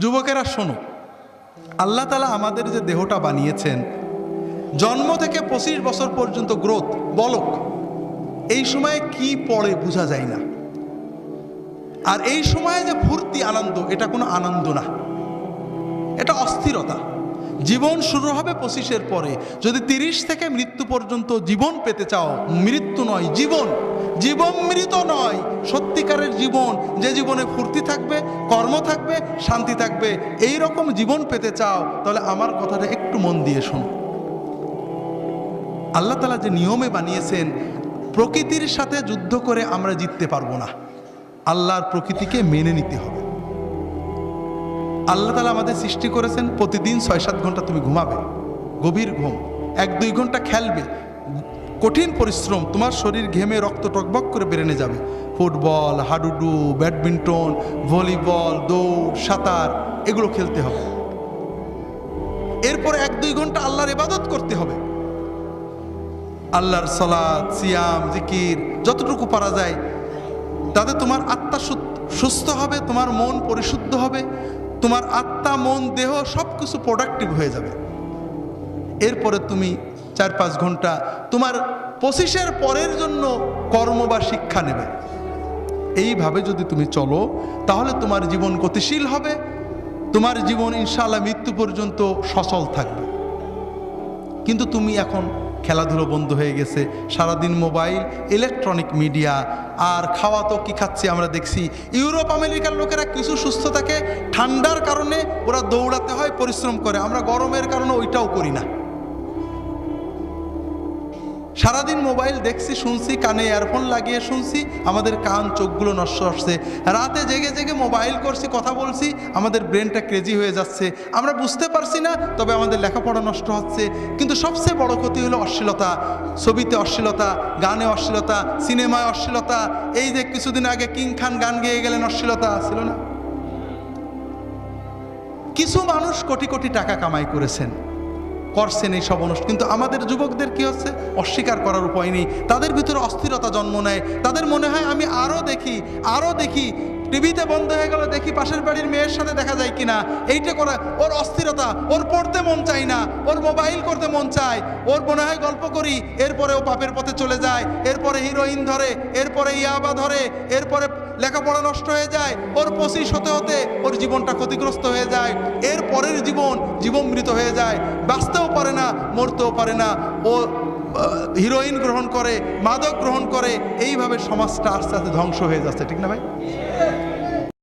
যুবকেরা শোনো, আল্লাহ তাআলা আমাদের যে দেহটা বানিয়েছেন, জন্ম থেকে 25 বছর পর্যন্ত গ্রোথ বলক, এই সময়ে কি পড়ে বোঝা যায় না। আর এই সময়ে যে ফুর্তি আনন্দ, এটা কোনো আনন্দ না, এটা অস্থিরতা। জীবন শুরু হবে 25-এর পরে। যদি 30 থেকে মৃত্যু পর্যন্ত জীবন পেতে চাও, মৃত্যু নয় জীবন, জীবন মৃত নয়, সত্যিকারের জীবন, যে জীবনে ফুর্তি থাকবে, কর্ম থাকবে, শান্তি থাকবে, এই রকম জীবন পেতে চাও, তাহলে আমার কথাটা একটু মন দিয়ে শোনো। আল্লাহ তাআলা যে নিয়মে বানিয়েছেন, প্রকৃতির সাথে যুদ্ধ করে আমরা জিততে পারবো না, আল্লাহর প্রকৃতিকে মেনে নিতে হবে। আল্লাহ তাআলা আমাদের সৃষ্টি করেছেন, প্রতিদিন 6-7 ঘন্টা তুমি ঘুমাবে, গভীর ঘুম, 1-2 ঘন্টা খেলবে, কঠিন পরিশ্রম, তোমার শরীর ঘেমে রক্ত টকবক করে বেরেনে যাবে। ফুটবল, হাডুডু, ব্যাডমিন্টন, ভলিবল, দৌড়, সাঁতার, এগুলো খেলতে হবে। এরপরে 1-2 ঘন্টা আল্লাহর ইবাদত করতে হবে, আল্লাহর সালাত, সিয়াম, জিকির, যতটুকু পারা যায়। তাতে তোমার আত্মা সুস্থ হবে, তোমার মন পরিশুদ্ধ হবে, তোমার আত্মা, মন, দেহ সব কিছু প্রোডাক্টিভ হয়ে যাবে। এরপরে তুমি 4-5 ঘন্টা তোমার 25-এর পরের জন্য কর্ম বা শিক্ষা নেবে। এইভাবে যদি তুমি চলো, তাহলে তোমার জীবন গতিশীল হবে, তোমার জীবন ইনশাআল্লাহ মৃত্যু পর্যন্ত সচল থাকবে। কিন্তু তুমি এখন খেলাধুলো বন্ধ হয়ে গেছে, সারাদিন মোবাইল, ইলেকট্রনিক মিডিয়া, আর খাওয়া তো কি খাচ্ছি আমরা দেখছি। ইউরোপ আমেরিকার লোকেরা কিছু সুস্থ থাকে, ঠান্ডার কারণে ওরা দৌড়াতে হয়, পরিশ্রম করে, আমরা গরমের কারণে ওইটাও করি না। সারাদিন মোবাইল দেখছি, শুনছি, কানে ইয়ারফোন লাগিয়ে শুনছি, আমাদের কান চোখগুলো নষ্ট হচ্ছে। রাতে জেগে জেগে মোবাইল করছি, কথা বলছি, আমাদের ব্রেনটা ক্রেজি হয়ে যাচ্ছে, আমরা বুঝতে পারছি না, তবে আমাদের লেখাপড়া নষ্ট হচ্ছে। কিন্তু সবচেয়ে বড় ক্ষতি হলো অশ্লীলতা, ছবিতে অশ্লীলতা, গানে অশ্লীলতা, সিনেমায় অশ্লীলতা। এই যে কিছুদিন আগে কিং খান গান গেয়ে গেলেন, অশ্লীলতা ছিল না? কিছু মানুষ কোটি কোটি টাকা কামাই করেছেন, করছেন এই সব অনুষ্ঠান, কিন্তু আমাদের যুবকদের কি হচ্ছে, অস্বীকার করার উপায় নেই। তাদের ভিতরে অস্থিরতা জন্ম নেয়, তাদের মনে হয় আমি আরও দেখি, টিভিতে বন্ধ হয়ে গেল, দেখি পাশের বাড়ির মেয়ের সাথে দেখা যায় কিনা, এইটা করা ওর অস্থিরতা। ওর পড়তে মন চায় না, ওর মোবাইল করতে মন চায়, ওর মনে হয় গল্প করি, এরপরে ও পাপের পথে চলে যায়, এরপরে হিরোইন ধরে, এরপরে ইয়াবা ধরে, এরপরে লেখাপড়া নষ্ট হয়ে যায়, ওর 25 হতে হতে ওর জীবনটা ক্ষতিগ্রস্ত হয়ে যায়, এর পরের জীবন মৃত হয়ে যায়, বাঁচতেও পারে না, মরতেও পারে না, ও হিরোইন গ্রহণ করে, মাদক গ্রহণ করে, এইভাবে সমাজটা আস্তে আস্তে ধ্বংস হয়ে যাচ্ছে, ঠিক না ভাই?